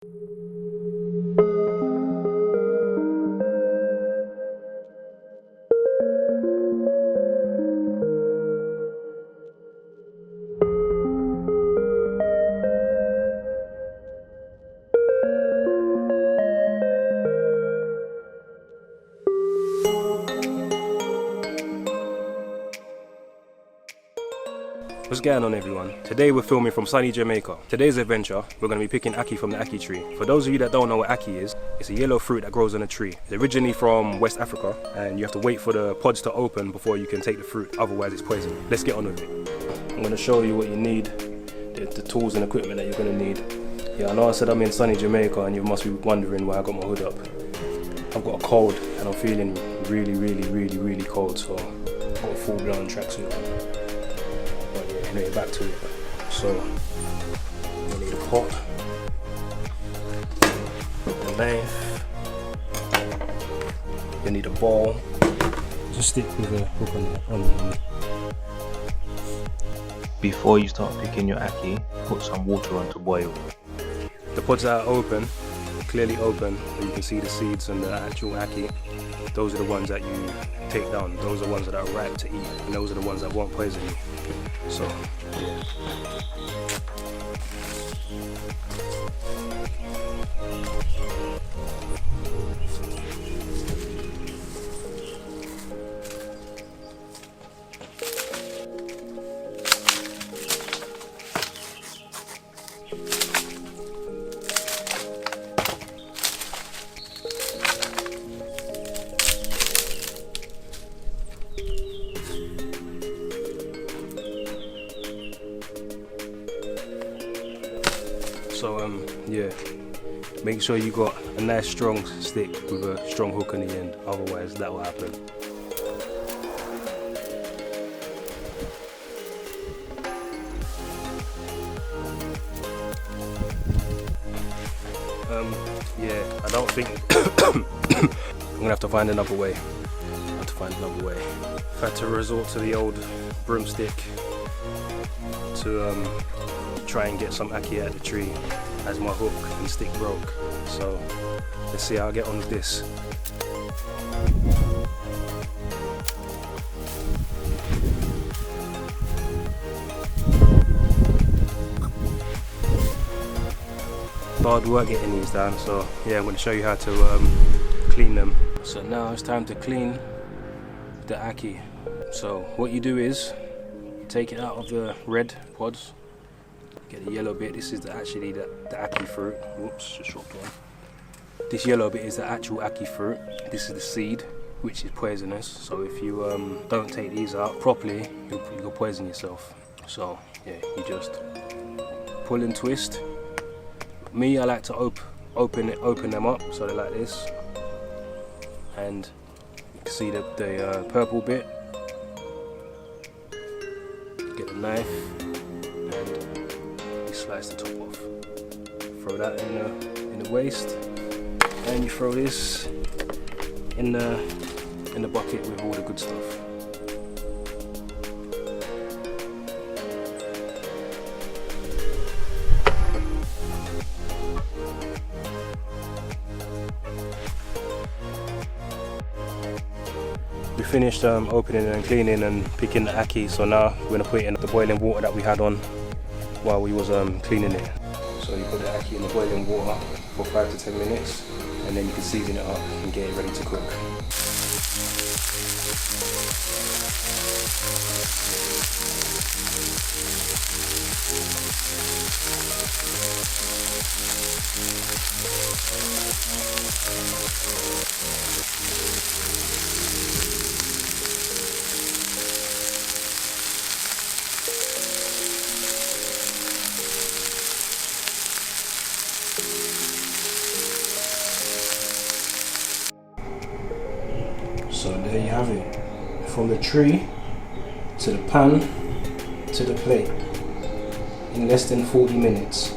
What's going on, everyone? Today we're filming from sunny Jamaica. Today's adventure, we're going to be picking ackee from the ackee tree. For those of you that don't know what ackee is, it's a yellow fruit that grows on a tree. It's originally from West Africa, and you have to wait for the pods to open before you can take the fruit, otherwise it's poison. Let's get on with it. I'm going to show you what you need, the tools and equipment that you're going to need. Yeah, I know I said I'm in sunny Jamaica and you must be wondering why I got my hood up. I've got a cold and I'm feeling really cold, so I've got a full-blown tracksuit on. Anyway, back to it. So you need a pot, a knife, you need a ball, just stick with a hook on it. Before you start picking your ackee, put some water on to boil. The pods that are open, clearly open, and you can see the seeds and the actual ackee. Those are the ones that you take down. Those are the ones that are ripe to eat, and those are the ones that won't poison you. So, yeah. So yeah, make sure you got a nice strong stick with a strong hook in the end, otherwise that will happen. Yeah, I don't think I'm gonna have to find another way. I've had to resort to the old broomstick to try and get some ackee out of the tree, as my hook and stick broke. So let's see how I get on with this. Hard work getting these down, so yeah, I'm going to show you how to clean them. So now it's time to clean the ackee. So what you do is take it out of the red pods. Get the yellow bit. This is actually the ackee fruit. Whoops, just dropped one. This yellow bit is the actual ackee fruit. This is the seed, which is poisonous. So if you don't take these out properly, you'll poison yourself. So yeah, you just pull and twist. Me, I like to open them up so they're like this, and you can see the purple bit. Get a knife and slice the top off. Throw that in the waste, and you throw this in the bucket with all the good stuff. We finished opening and cleaning and picking the ackee, so now we're going to put it in the boiling water that we had on while we was cleaning it. So you put the ackee in the boiling water for 5 to 10 minutes, and then you can season it up and get it ready to cook. So there you have it, from the tree to the pan to the plate in less than 40 minutes.